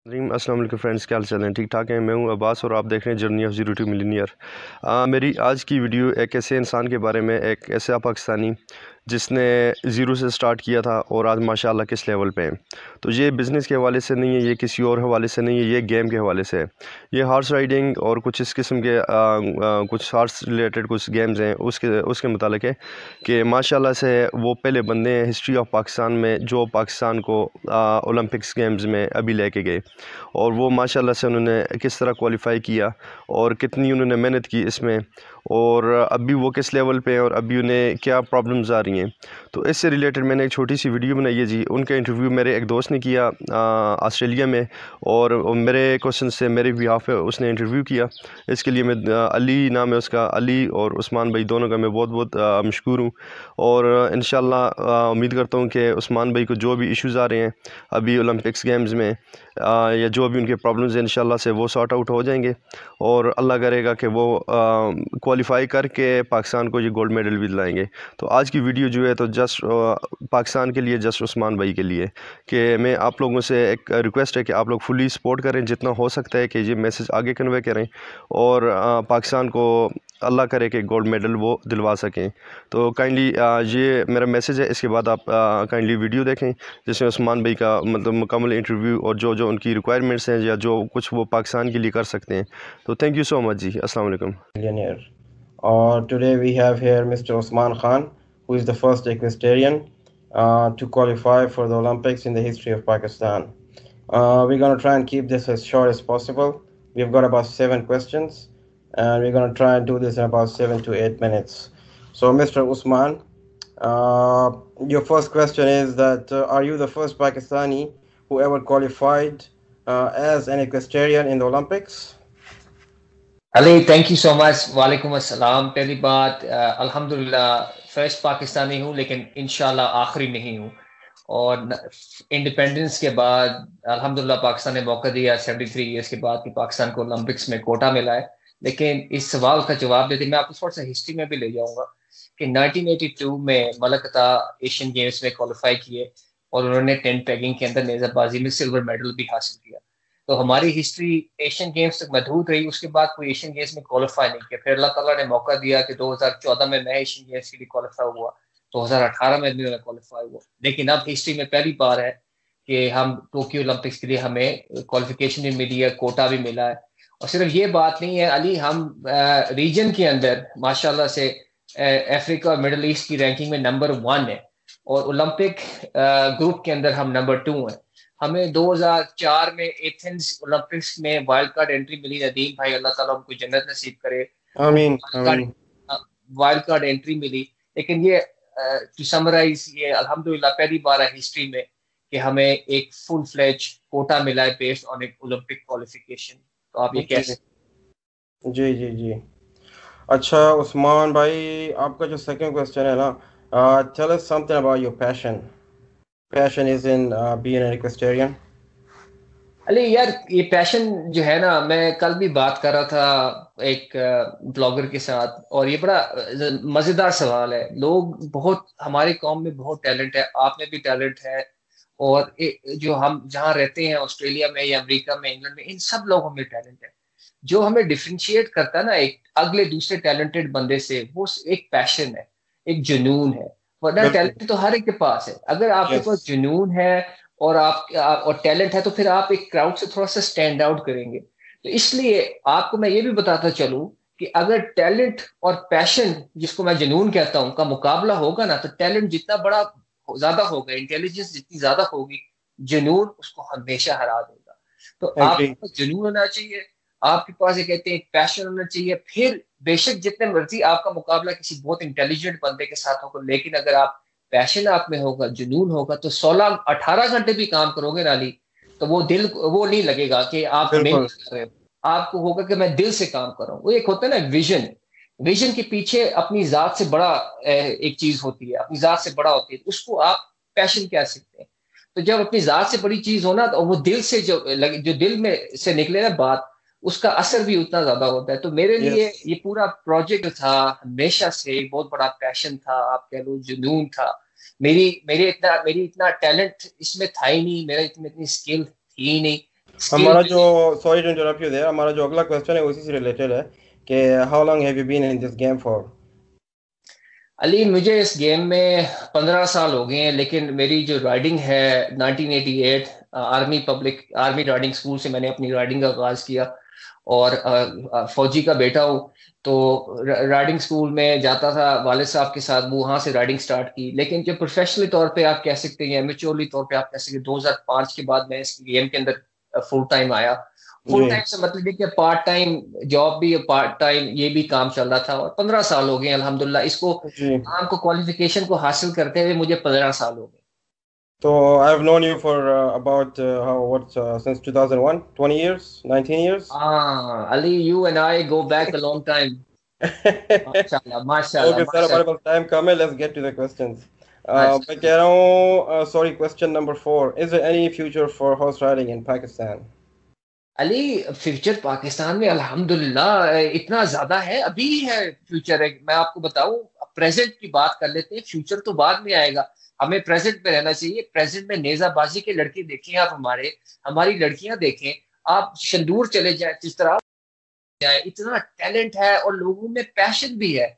السلام علیکم فرینڈس، کیا حال چال ہیں؟ ٹھیک ٹھاک ہیں؟ میں ہوں عباس اور آپ دیکھ رہے ہیں journey of zero to millionaire. میری آج کی ویڈیو ایک ایسے انسان کے بارے میں، ایک ایسا پاکستانی جس نے زیرو سے سٹارٹ کیا تھا اور آج ماشاءاللہ کس لیول پہ ہیں۔ تو یہ بزنس کے حوالے سے نہیں ہے، یہ کسی اور حوالے سے نہیں ہے، یہ گیم کے حوالے سے ہے۔ یہ ہارس رائڈنگ اور کچھ اس قسم کے کچھ ہارس ریلیٹڈ کچھ گیمز ہیں، اس کے متعلق ہے کہ ماشاءاللہ سے وہ پہلے بندے ہیں ہسٹری آف پاکستان میں جو پاکستان کو اولمپکس گیمز میں ابھی لے کے گئے، اور وہ ماشاءاللہ سے انہوں نے کس طرح کوالیفائی کیا اور کتنی انہوں نے محنت کی اس میں، اور ابھی وہ کس لیول پہ ہیں اور ابھی انہیں کیا پرابلمز آ رہی ہیں۔ تو اس سے ریلیٹڈ میں نے ایک چھوٹی سی ویڈیو بنائی ہے جی۔ ان کا انٹرویو میرے ایک دوست نے کیا آسٹریلیا میں، اور میرے کوشچن سے میرے بیہاف پہ اس نے انٹرویو کیا۔ اس کے لیے میں علی نام ہے اس کا، علی اور عثمان بھائی دونوں کا میں بہت بہت مشکور ہوں، اور انشاءاللہ امید کرتا ہوں کہ عثمان بھائی کو جو بھی ایشوز آ رہے ہیں ابھی اولمپکس گیمز میں، یا جو بھی ان کے پرابلمز ہیں انشاءاللہ سے وہ سارٹ آؤٹ ہو جائیں گے، اور اللہ کرے گا کہ وہ کوالیفائی کر کے پاکستان کو یہ گولڈ میڈل بھی دلائیں گے۔ تو آج کی ویڈیو جو ہے تو جسٹ پاکستان کے لیے، جسٹ عثمان بھائی کے لیے، کہ میں آپ لوگوں سے ایک ریکویسٹ ہے کہ آپ لوگ فلی سپورٹ کریں جتنا ہو سکتا ہے، کہ یہ میسج آگے کنوے کریں اور پاکستان کو اللہ کرے کہ گولڈ میڈل وہ دلوا سکیں۔ تو کائنڈلی یہ میرا میسج ہے، اس کے بعد آپ کائنڈلی ویڈیو دیکھیں جس میں عثمان بھائی کا مطلب مکمل انٹرویو اور جو ان کی ریکوائرمنٹس ہیں یا جو کچھ وہ پاکستان کے لیے کر سکتے ہیں۔ تو تھینک یو سو مچ جی، السلام علیکم۔ Millionaire. Today we have here Mr. Osman Khan, who is the first equestrian to qualify for the Olympics in the history of Pakistan. We're going to try and keep this as short as possible. We've got about 7 questions, and we're going to try and do this in about 7 to 8 minutes. So, Mr. Usman, your first question is that are you the first Pakistani who ever qualified as an equestrian in the Olympics? Ali thank you so much. وعلیکم السلام۔ پہلی بات الحمدللہ first Pakistani ہوں، لیکن انشاءاللہ آخری نہیں ہوں، اور انڈیپینڈنس کے بعد الحمدللہ پاکستان نے موقع دیا 73 ایئرس کے بعد کہ پاکستان کو اولمپکس میں کوٹا ملا ہے۔ لیکن اس سوال کا جواب دیتے میں آپ کو تھوڑا سا ہسٹری میں بھی لے جاؤں گا کہ 1982 میں ملک عطا ایشین گیمز میں کوالیفائی کیے، اور انہوں نے 10 پیگنگ کے اندر نیزہ بازی میں سلور میڈل بھی حاصل کیا۔ تو ہماری ہسٹری ایشین گیمز تک محدود رہی، اس کے بعد کوئی ایشین گیمز میں کوالیفائی نہیں کیا۔ پھر اللہ تعالیٰ نے موقع دیا کہ 2014 میں ایشین گیمز کے لیے کوالیفائی ہوا، 2018 میں بھی کوالیفائی ہوا، لیکن اب ہسٹری میں پہلی بار ہے کہ ہم ٹوکیو اولمپکس کے لیے ہمیں کوالیفیکیشن بھی ملی ہے، کوٹا بھی ملا ہے۔ اور صرف یہ بات نہیں ہے علی، ہم ریجن کے اندر ماشاءاللہ سے افریقہ اور مڈل ایسٹ کی رینکنگ میں نمبر 1 ہے، اور اولمپک گروپ کے اندر ہم نمبر 2 ہیں۔ ہمیں 2004 میں ایتھنز اولمپکس میں وائلڈ کارڈ انٹری ملی، ندیم بھائی اللہ تعالیٰ ان کو جنت نصیب کرے، آمین آمین۔ وائلڈ کارڈ انٹری ملی، لیکن یہ ٹو سمرائز یہ الحمدللہ پہلی بار ہے ہسٹری میں کہ ہمیں ایک فل فلیج کوٹا ملا ہے بیسڈ آن ایک اولمپک کوالیفیکیشن۔ تو آپ یہ کیسے؟ جی جی جی اچھا عثمان بھائی، آپ کا جو سیکنڈ کویسچن ہے نا، tell us something about your passion is in being an equestrian. علی یار یہ پیشن جو ہے نا، میں کل بھی بات کر رہا تھا ایک بلاگر کے ساتھ، اور یہ بڑا مزیدار سوال ہے۔ لوگ بہت، ہماری قوم میں بہت ٹیلنٹ ہے، آپ میں بھی ٹیلنٹ ہے، اور جو ہم جہاں رہتے ہیں آسٹریلیا میں یا امریکہ میں، انگلینڈ میں، ان سب لوگوں میں ٹیلنٹ ہے۔ جو ہمیں ڈفرینشیٹ کرتا ہے نا ایک اگلے دوسرے ٹیلنٹڈ بندے سے، وہ ایک پیشن ہے، ایک جنون ہے۔ ورنہ ٹیلنٹ تو ہر ایک کے پاس ہے، اگر آپ کے پاس جنون ہے اور آپ اور ٹیلنٹ ہے تو پھر آپ ایک کراؤڈ سے تھوڑا سا سٹینڈ آؤٹ کریں گے۔ تو اس لیے آپ کو میں یہ بھی بتاتا چلوں کہ اگر ٹیلنٹ اور پیشن، جس کو میں جنون کہتا ہوں، کا مقابلہ ہوگا نا، تو ٹیلنٹ جتنا بڑا زیادہ ہوگا، انٹیلیجنس جتنی زیادہ ہوگی، جنون اس کو ہمیشہ ہرا دے گا۔ تو آپ کے پاس جنون ہونا چاہیے، آپ کے پاس یہ کہتے ہیں پیشن ہونا چاہیے، پھر بے شک جتنے مرضی آپ کا مقابلہ کسی بہت انٹیلیجنٹ بندے کے ساتھ ہوگا، لیکن اگر آپ پیشن آپ میں ہوگا، جنون ہوگا، تو 16-18 گھنٹے بھی کام کرو گے نالی، تو وہ دل وہ نہیں لگے گا کہ آپ محنت کر رہے ہو، آپ کو ہوگا کہ میں دل سے کام کر رہا ہوں۔ وہ ایک ہوتا ہے نا ویژن کے پیچھے اپنی ذات سے بڑا ایک چیز ہوتی ہے، اپنی ذات سے بڑا ہوتی ہے، اس کو آپ پیشن کہہ سکتے ہیں۔ تو جب اپنی ذات سے بڑی چیز ہونا، تو وہ دل سے جو دل میں سے نکلے نا بات، اس کا اثر بھی اتنا زیادہ ہوتا ہے۔ تو میرے لیے یہ پورا پروجیکٹ تھا، ہمیشہ سے بہت بڑا پیشن تھا، آپ کہہ لو جنون تھا۔ میری اتنا ٹیلنٹ اس میں تھا ہی نہیں، میرا اتنی اسکل تھی ہی نہیں، ہمارا جو sorry to interrupt you there, ہمارا جو اگلا کوسچن ہے اسی سے ریلیٹڈ ہے کہ how long have you been in this game for? Ali مجھے اس گیم میں 15 سال ہو گئے ہیں، لیکن میری جو رائڈنگ ہے 1988 آرمی رائڈنگ اسکول سے میں نے اپنی رائڈنگ کا آغاز کیا، اور فوجی کا بیٹا ہوں تو رائڈنگ اسکول میں جاتا تھا والد صاحب کے ساتھ، وہ وہاں سے رائڈنگ سٹارٹ کی. لیکن جو پروفیشنلی طور پہ آپ کہہ سکتے ہیں، میچورلی طور پہ آپ کہہ سکتے ہیں، 2005 کے بعد میں اس گیم کے اندر فل ٹائم آیا. فل ٹائم سے مطلب یہ کہ پارٹ ٹائم جاب بھی، پارٹ ٹائم یہ بھی کام چل رہا تھا، اور 15 سال ہو گئے ہیں الحمدللہ. اس کو کام کو کوالیفیکیشن کو حاصل کرتے ہوئے مجھے 15 سال ہو گئے. So I've known you for about since 2001, 20 years, 19 years. Ali, you and I go back a long time. MashaAllah, MashaAllah. Okay, sir, ہمارے پاس ٹائم کم ہے. Let's get to the questions. میں کہہ رہا ہوں sorry, question number 4. Is there any future for horse riding in Pakistan? Ali future Pakistan میں الحمدللہ اتنا زیادہ ہے، ابھی ہے فیوچر ہے. میں آپ کو بتاؤں، پریزنٹ کی بات کر لیتے ہیں، فیوچر تو بعد میں آئے گا. ہمیں پریزنٹ میں رہنا چاہیے. پریزنٹ میں نیزہ بازی کے لڑکے دیکھیں آپ، ہماری لڑکیاں دیکھیں آپ، شندور چلے جائیں، جس طرح جائے، اتنا ٹیلنٹ ہے اور لوگوں میں پیشن بھی ہے.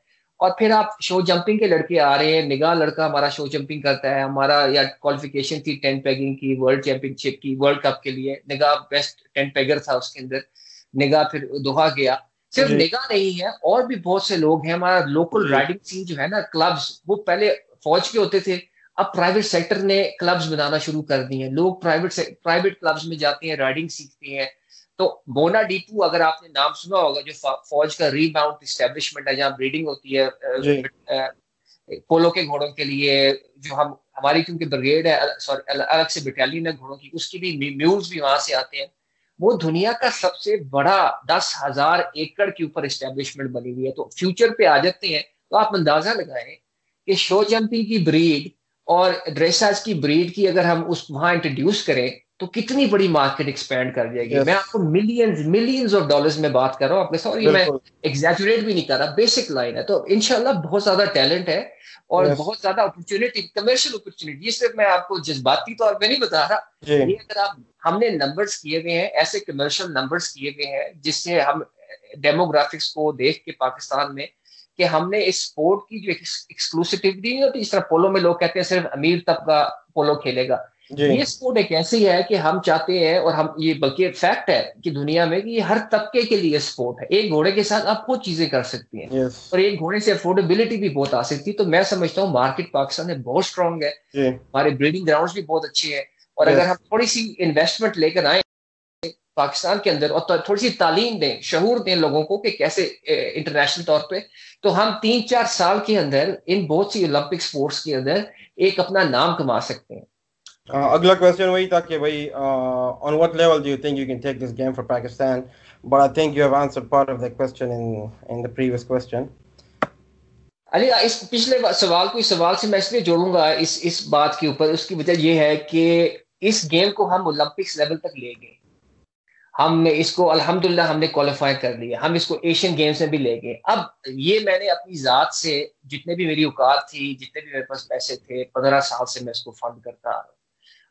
اور پھر آپ شو جمپنگ کے لڑکے آ رہے ہیں، نگاہ لڑکا ہمارا شو جمپنگ کرتا ہے، ہمارا یا کوالیفیکیشن تھی 10 پیگنگ کی، ورلڈ چیمپئن شپ کی، ورلڈ کپ کے لیے نگاہ بیسٹ 10 پیگر تھا اس کے اندر. نگاہ پھر دوحہ گیا. صرف نگاہ نہیں ہے، اور بھی بہت سے لوگ ہیں. ہمارا لوکل رائڈنگ سین جو ہے نا، کلبز، وہ پہلے فوج کے ہوتے تھے، اب پرائیویٹ سیکٹر نے کلبز بنانا شروع کر دی ہیں. لوگ پرائیویٹ کلبز میں جاتے ہیں، رائڈنگ سیکھتے ہیں. تو بونا ڈیپو اگر آپ نے نام سنا ہوگا، جو فوج کا ری باؤنڈ اسٹیبلشمنٹ ہے جہاں بریڈنگ ہوتی ہے پولو کے گھوڑوں کے لیے، جو ہماری کیونکہ بریگیڈ ہے، سوری الگ سے بٹالین ہے گھوڑوں کی، اس کی بھی میولز بھی وہاں سے آتے ہیں. وہ دنیا کا سب سے بڑا 10,000 ایکڑ کے اوپر اسٹیبلشمنٹ بنی ہوئی ہے. تو فیوچر پہ آ جاتے ہیں تو آپ اندازہ لگائیں کہ شو جمپنگ کی بریڈ اور ڈریساج کی بریڈ کی اگر ہم اس وہاں انٹروڈیوس کریں تو کتنی بڑی مارکیٹ ایکسپینڈ کر جائے گی. میں آپ کو ملینز آف ڈالرز میں بات کر رہا ہوں آپ کے ساتھ، یہ میں ایگزیجریٹ بھی نہیں کر رہا، بیسک لائن ہے. تو انشاءاللہ بہت زیادہ ٹیلنٹ ہے اور بہت زیادہ اپرچونٹی، کمرشل اپرچونٹی. یہ صرف میں آپ کو جذباتی طور پہ نہیں بتا رہا، یہ اگر ہم نے نمبرز کیے ہوئے ہیں، ایسے کمرشل نمبرز کیے ہوئے ہیں جس سے ہم ڈیموگرافکس کو دیکھ کے پاکستان میں، کہ ہم نے اس سپورٹ کی جو ایکسکلوسیوٹی نہیں ہوتی، جس طرح پولو میں لوگ کہتے ہیں صرف امیر طبقہ پولو کھیلے گا. یہ سپورٹ ایک ایسی ہے کہ ہم چاہتے ہیں، اور ہم یہ بلکہ فیکٹ ہے کہ دنیا میں کہ یہ ہر طبقے کے لیے سپورٹ ہے. ایک گھوڑے کے ساتھ آپ بہت چیزیں کر سکتی ہیں، اور ایک گھوڑے سے افورڈیبلٹی بھی بہت آ سکتی ہے. تو میں سمجھتا ہوں مارکیٹ پاکستان میں بہت اسٹرانگ ہے، ہمارے بریڈنگ گراؤنڈز بھی بہت اچھے ہیں. اور اگر ہم تھوڑی سی انویسٹمنٹ لے کر آئیں پاکستان کے اندر اور تھوڑی سی تعلیم دیں، شعور دیں لوگوں کو کہ کیسے انٹرنیشنل طور پہ، تو ہم 3-4 سال کے اندر ان بہت سی اولمپک سپورٹس کے اندر ایک اپنا نام کما سکتے ہیں. اگلا کویسچن وہی تھا کہ بھائی on what level do you think you can take this game for Pakistan, but I think you have answered part of the question in the previous question. علی اس پچھلے سوال سے میں اس لیے جوڑوں گا اس بات کے اوپر، اس کی وجہ یہ ہے کہ اس گیم کو ہم اولمپکس لیول تک لے گئے. ہم نے اس کو الحمدللہ ہم نے کوالیفائی کر لیا، ہم اس کو ایشین گیمز میں بھی لے گئے. اب یہ میں نے اپنی ذات سے جتنے بھی میری اوقات تھی، جتنے بھی میرے پاس پیسے تھے، 15 سال سے میں اس کو فنڈ کرتا آ رہا ہوں.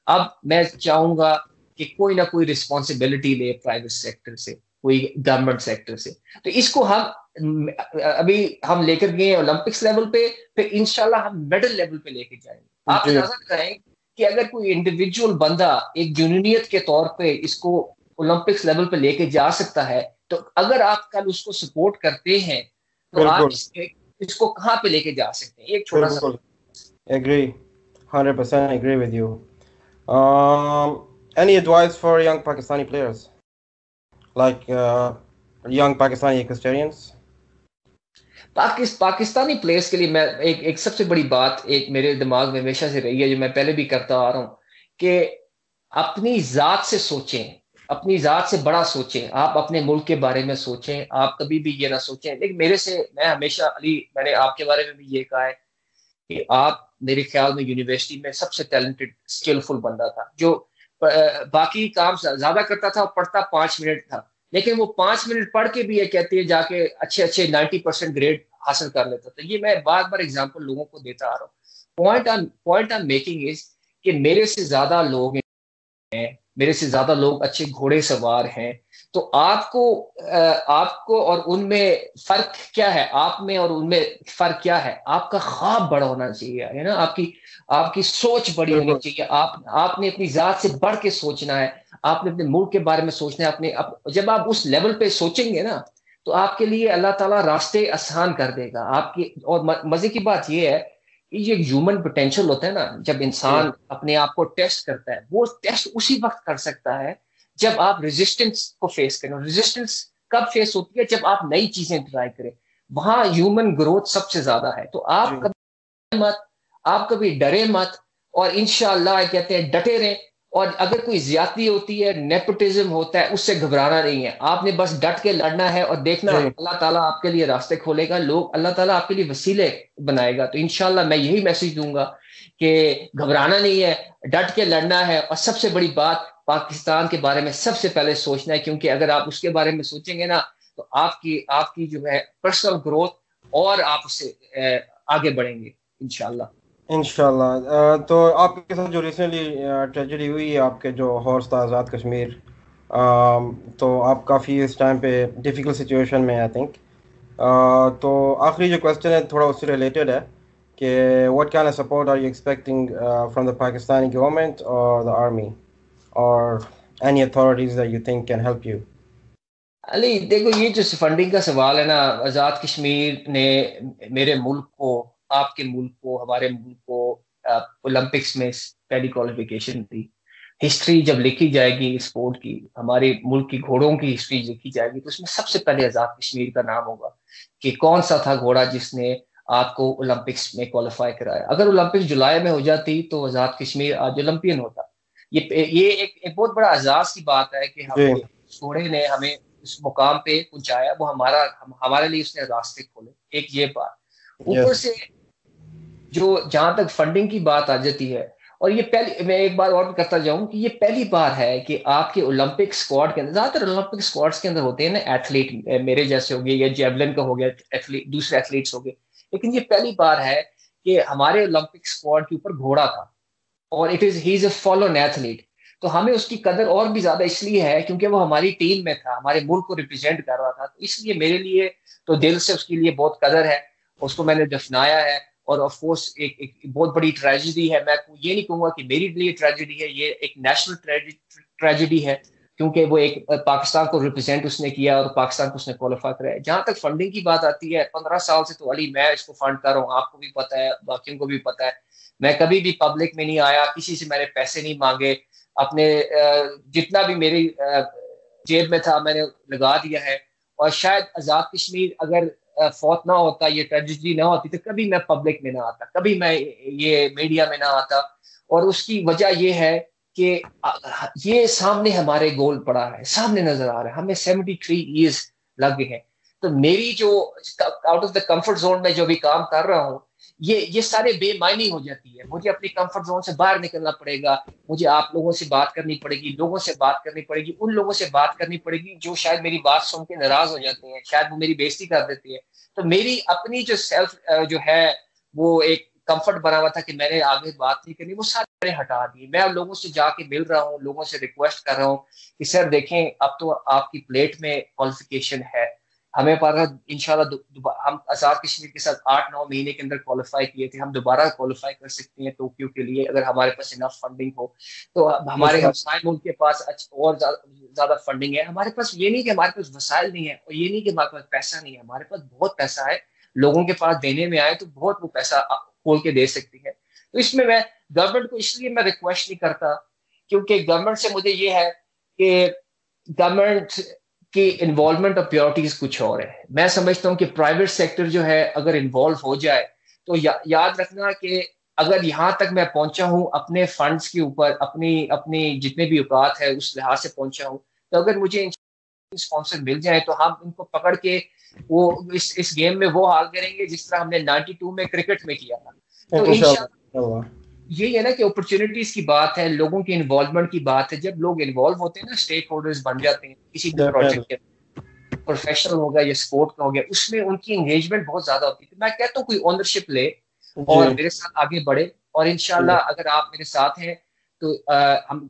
اب میں چاہوں گا کہ کوئی نہ کوئی رسپانسبلٹی لے پرائیویٹ سیکٹر سے، کوئی گورنمنٹ سیکٹر سے. تو اس کو ہم ابھی ہم لے کر گئے اولمپکس لیول پہ، پھر انشاءاللہ ہم میڈل لیول پہ لے کے جائیں گے. آپ اندازہ کریں کہ اگر کوئی انڈیویجول بندہ ایک جنونیت کے طور پہ اس کو اولمپکس لیول پہ لے کے جا سکتا ہے، تو اگر آپ کل اس کو سپورٹ کرتے ہیں تو آپ اس کو کہاں پہ لے کے جا سکتے ہیں. ایک چھوٹا سا agree 100% agree with you. Any advice for young Pakistani players, like young Pakistani equestrians? Pakistani players کے لیے میں ایک سب سے بڑی بات ایک میرے دماغ میں ہمیشہ سے رہی ہے، جو میں پہلے بھی کرتا آ رہا ہوں، کہ اپنی ذات سے سوچیں، اپنی ذات سے بڑا سوچیں. آپ اپنے ملک کے بارے میں سوچیں، آپ کبھی بھی یہ نہ سوچیں. لیکن میں ہمیشہ علی، میں نے آپ کے بارے میں بھی یہ کہا ہے کہ آپ میرے خیال میں یونیورسٹی میں سب سے ٹیلنٹڈ اسکلفل بندہ تھا، جو باقی کام زیادہ کرتا تھا، پڑھتا 5 منٹ تھا، لیکن وہ 5 منٹ پڑھ کے بھی یہ کہتے ہیں جا کے اچھے 90% گریڈ حاصل کر لیتا تھا. یہ میں بار بار اگزامپل لوگوں کو دیتا آ رہا ہوں. پوائنٹ آئی میکنگ از کہ میرے سے زیادہ لوگ ہیں میرے سے زیادہ لوگ اچھے گھوڑے سوار ہیں. تو آپ کو اور ان میں فرق کیا ہے؟ آپ میں اور ان میں فرق کیا ہے؟ آپ کا خواب بڑا ہونا چاہیے, ہے نا, آپ کی سوچ بڑی ہونی چاہیے. آپ نے اپنی ذات سے بڑھ کے سوچنا ہے, آپ نے اپنے ملک کے بارے میں سوچنا ہے. جب آپ اس لیول پہ سوچیں گے نا تو آپ کے لیے اللہ تعالیٰ راستے آسان کر دے گا آپ کی. اور مزے کی بات یہ ہے کہ یہ ہیومن پوٹینشیل ہوتا ہے نا, جب انسان اپنے آپ کو ٹیسٹ کرتا ہے, وہ ٹیسٹ اسی وقت کر سکتا ہے جب آپ ریزسٹنس کو فیس کریں. ریزسٹنس کب فیس ہوتی ہے؟ جب آپ نئی چیزیں ٹرائی کریں. وہاں ہیومن گروتھ سب سے زیادہ ہے. تو آپ کبھی ڈرے مت, اور انشاءاللہ کہتے ہیں ڈٹے رہیں. اور اگر کوئی زیادتی ہوتی ہے, نیپوٹزم ہوتا ہے, اس سے گھبرانا نہیں ہے. آپ نے بس ڈٹ کے لڑنا ہے اور دیکھنا اللہ تعالیٰ آپ کے لیے راستے کھولے گا. اللہ تعالیٰ آپ کے لیے وسیلے بنائے گا. تو انشاءاللہ میں یہی میسج دوں گا کہ گھبرانا نہیں ہے, ڈٹ کے لڑنا ہے. اور سب سے بڑی بات, پاکستان کے بارے میں سب سے پہلے سوچنا ہے, کیونکہ اگر آپ اس کے بارے میں سوچیں گے نا تو آپ کی جو ہے پرسنل گروتھ, اور آپ اس سے آگے بڑھیں گے انشاءاللہ. انشاءاللہ. تو آپ کے ساتھ جو ریسنٹلی ٹریجڈی ہوئی ہے, آپ کے جو ہارس تھا آزاد کشمیر, تو آپ کافی اس ٹائم پہ ڈیفیکلٹ سچویشن میں آئی تھنک. تو آخری جو کویسچن ہے تھوڑا اس سے ریلیٹڈ ہے کہ what kind of support are you expecting from the Pakistani government اور دا آرمی اور any authorities that you think can help you? Ali دیکھو, یہ جو فنڈنگ کا سوال ہے نا, آزاد کشمیر نے میرے ملک کو, آپ کے ملک کو, ہمارے ملک کو اولمپکس میں پہلی کوالیفیکیشن دی. ہسٹری جب لکھی جائے گی اسپورٹ کی, ہمارے ملک کی گھوڑوں کی ہسٹری لکھی جائے گی, تو اس میں سب سے پہلے آزاد کشمیر کا نام ہوگا کہ کون سا تھا گھوڑا جس نے آپ کو اولمپکس میں کوالیفائی کرایا. اگر اولمپکس جولائی میں ہو جاتی تو آزاد کشمیر آج اولمپئن ہوتا. یہ ایک بہت بڑا اعزاز کی بات ہے کہ گھوڑے نے ہمیں اس مقام پہ پہنچایا, وہ ہمارے لیے اس نے راستے کھولے. ایک یہ بات. اوپر سے جو جہاں تک فنڈنگ کی بات آ جاتی ہے, اور یہ میں ایک بار اور کرتا جاؤں کہ یہ پہلی بار ہے کہ آپ کے اولمپک اسکواڈ کے اندر, زیادہ تر اولمپک اسکواڈس کے اندر ہوتے ہیں نا ایتھلیٹ, میرے جیسے ہو گئے یا جیولن کا ہو گیا, دوسرے ایتھلیٹس ہو گئے, لیکن یہ پہلی بار ہے کہ ہمارے اولمپک اسکواڈ کے اوپر گھوڑا تھا, اور ہی از اے فالن ایتھلیٹ. تو ہمیں اس کی قدر اور بھی زیادہ اس لیے ہے کیونکہ وہ ہماری ٹیم میں تھا, ہمارے ملک کو ریپرزینٹ کر رہا تھا. تو اس لیے میرے لیے تو دل سے اس کے لیے بہت قدر ہے, اس کو میں نے دفنایا ہے. اور آف کورس ایک بہت بڑی ٹریجڈی ہے, میں یہ نہیں کہوں گا کہ میری لیے ٹریجڈی ہے, یہ ایک نیشنل ٹریجڈی ہے, کیونکہ وہ ایک پاکستان کو ریپرزینٹ اس نے کیا اور پاکستان کو اس نے کوالیفائی کرایا. جہاں تک فنڈنگ کی بات آتی ہے, 15 سال سے تو علی میں اس کو فنڈ کر رہا ہوں, آپ کو بھی پتا ہے, باقیوں کو بھی پتا ہے. میں کبھی بھی پبلک میں نہیں آیا, کسی سے میں نے پیسے نہیں مانگے, اپنے جتنا بھی میری جیب میں تھا میں نے لگا دیا ہے. اور شاید آزاد کشمیر اگر فوت نہ ہوتا, یہ ٹریجڈی نہ ہوتی, تو کبھی میں پبلک میں نہ آتا, کبھی میں یہ میڈیا میں نہ آتا. اور اس کی وجہ یہ ہے کہ یہ سامنے ہمارے گول پڑا ہے, سامنے نظر آ رہا ہے, ہمیں 73 ایئرز لگ گئے ہیں. تو میری جو out of the comfort zone میں جو بھی کام کر رہا ہوں, یہ سارے بے معنی ہو جاتی ہے. مجھے اپنی کمفرٹ زون سے باہر نکلنا پڑے گا, مجھے آپ لوگوں سے بات کرنی پڑے گی, لوگوں سے بات کرنی پڑے گی, ان لوگوں سے بات کرنی پڑے گی جو شاید میری بات سن کے ناراض ہو جاتے ہیں, شاید وہ میری بےزتی کر دیتی ہے. تو میری اپنی جو سیلف جو ہے وہ ایک کمفرٹ بنا ہوا تھا کہ میں نے آگے بات نہیں کرنی, وہ سارے میں نے ہٹا دی. میں لوگوں سے جا کے مل رہا ہوں, لوگوں سے ریکویسٹ کر رہا ہوں کہ سر دیکھیں اب تو آپ کی پلیٹ میں کوالیفیکیشن ہے, ہمیں پر انشاءاللہ ہم آزاد کشمیر کے ساتھ 8-9 مہینے کے اندر کوالیفائی کیے تھے, ہم دوبارہ کوالیفائی کر سکتے ہیں ٹوکیو کے لیے اگر ہمارے پاس انف فنڈنگ ہو. تو ہمارے ہمسائے ملک کے پاس اور زیادہ فنڈنگ ہے. ہمارے پاس یہ نہیں کہ ہمارے پاس وسائل نہیں ہے, اور یہ نہیں کہ ہمارے پاس پیسہ نہیں ہے, ہمارے پاس بہت پیسہ ہے. لوگوں کے پاس دینے میں آئے تو بہت وہ پیسہ کھول کے دے سکتی ہے. تو اس میں گورنمنٹ کو اس لیے میں ریکویسٹ نہیں کرتا کیونکہ گورنمنٹ سے مجھے یہ ہے کہ گورنمنٹ کی انوالومنٹ اور پیورٹیز کچھ اور ہے. میں سمجھتا ہوں کہ پرائیویٹ سیکٹر جو ہے اگر انوالو ہو جائے تو یاد رکھنا کہ اگر یہاں تک میں پہنچا ہوں اپنے فنڈز کے اوپر, اپنی جتنے بھی اوقات ہے اس لحاظ سے پہنچا ہوں, تو اگر مجھے اسپانسر مل جائے تو ہم ان کو پکڑ کے وہ اس گیم میں وہ حال کریں گے جس طرح ہم نے 92 میں کرکٹ میں کیا تھا. تو انشاءاللہ یہی ہے نا کہ اپرچونٹیز کی بات ہے, لوگوں کی انوالومنٹ کی بات ہے. جب لوگ انوالو ہوتے ہیں نا, اسٹیک ہولڈرز بن جاتے ہیں کسی بھی پروجیکٹ کے, پروفیشنل ہو گیا یا اسپورٹ کا ہو گیا, اس میں ان کی انگیجمنٹ بہت زیادہ ہوتی ہے. میں کہتا ہوں کوئی اونرشپ لے اور میرے ساتھ آگے بڑھے, اور انشاءاللہ اگر آپ میرے ساتھ ہیں تو ہم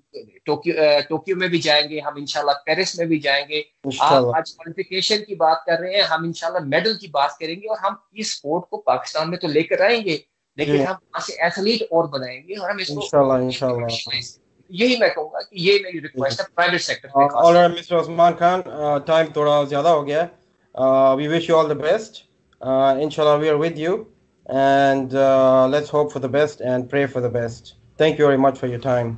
ٹوکیو میں بھی جائیں گے, ہم انشاءاللہ پیرس میں بھی جائیں گے. آپ آج کوالیفیکیشن کی بات کر رہے ہیں, ہم انشاءاللہ میڈل کی بات کریں گے, اور ہم اس اسپورٹ کو پاکستان میں تو لے کر آئیں گے, لیکن ہم وہاں سے ایتھلیٹ اور بنائیں گے, اور ہم اس کو انشاءاللہ یہی میں کہوں گا کہ یہ میری ریکویسٹ ہے پرائیویٹ سیکٹر پہ. Alright, Mr. Osman Khan, time تھوڑا زیادہ ہو گیا. We wish you all the best. Inshallah, we are with you, and let's hope for the best and pray for the best. Thank you very much for your time.